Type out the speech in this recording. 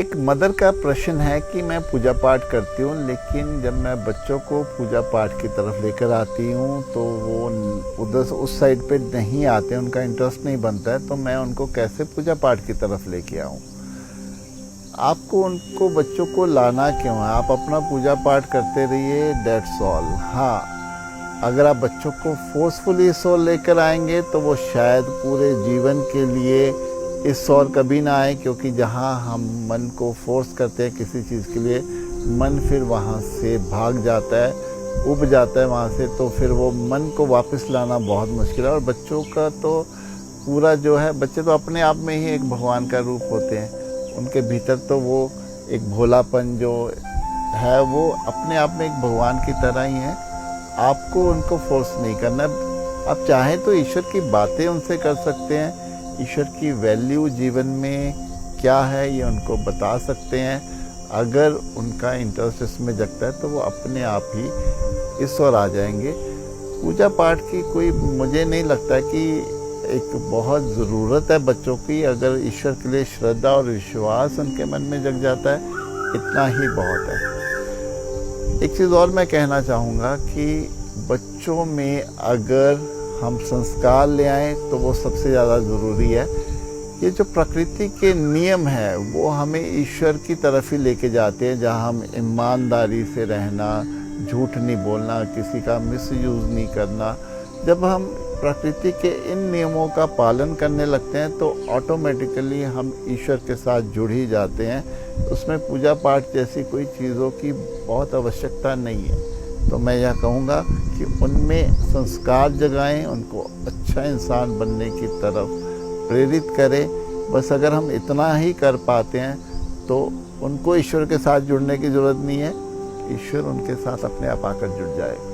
एक मदर का प्रश्न है कि मैं पूजा पाठ करती हूँ, लेकिन जब मैं बच्चों को पूजा पाठ की तरफ लेकर आती हूँ तो वो उधर उस साइड पे नहीं आते, उनका इंटरेस्ट नहीं बनता है, तो मैं उनको कैसे पूजा पाठ की तरफ लेके आऊँ। आपको उनको बच्चों को लाना क्यों है? आप अपना पूजा पाठ करते रहिए, दैट्स ऑल। हाँ, अगर आप बच्चों को फोर्सफुली इस ओर लेकर आएंगे तो वो शायद पूरे जीवन के लिए इस ओर कभी ना आए, क्योंकि जहाँ हम मन को फोर्स करते हैं किसी चीज़ के लिए, मन फिर वहाँ से भाग जाता है, उब जाता है वहाँ से, तो फिर वो मन को वापस लाना बहुत मुश्किल है। और बच्चों का तो पूरा जो है, बच्चे तो अपने आप में ही एक भगवान का रूप होते हैं, उनके भीतर तो वो एक भोलापन जो है वो अपने आप में एक भगवान की तरह ही है। आपको उनको फोर्स नहीं करना। आप चाहें तो ईश्वर की बातें उनसे कर सकते हैं, ईश्वर की वैल्यू जीवन में क्या है ये उनको बता सकते हैं। अगर उनका इंटरेस्ट इसमें जगता है तो वो अपने आप ही इस ओर आ जाएंगे। पूजा पाठ की कोई, मुझे नहीं लगता कि एक बहुत ज़रूरत है बच्चों की। अगर ईश्वर के लिए श्रद्धा और विश्वास उनके मन में जग जाता है, इतना ही बहुत है। एक चीज़ और मैं कहना चाहूँगा कि बच्चों में अगर हम संस्कार ले आएँ तो वो सबसे ज़्यादा ज़रूरी है। ये जो प्रकृति के नियम हैं वो हमें ईश्वर की तरफ ही लेके जाते हैं, जहाँ हम ईमानदारी से रहना, झूठ नहीं बोलना, किसी का मिसयूज़ नहीं करना। जब हम प्रकृति के इन नियमों का पालन करने लगते हैं तो ऑटोमेटिकली हम ईश्वर के साथ जुड़ ही जाते हैं। उसमें पूजा पाठ जैसी कोई चीज़ों की बहुत आवश्यकता नहीं है। तो मैं यह कहूँगा कि उनमें संस्कार जगाएं, उनको अच्छा इंसान बनने की तरफ प्रेरित करें। बस अगर हम इतना ही कर पाते हैं तो उनको ईश्वर के साथ जुड़ने की ज़रूरत नहीं है, ईश्वर उनके साथ अपने आप आकर जुड़ जाएगा।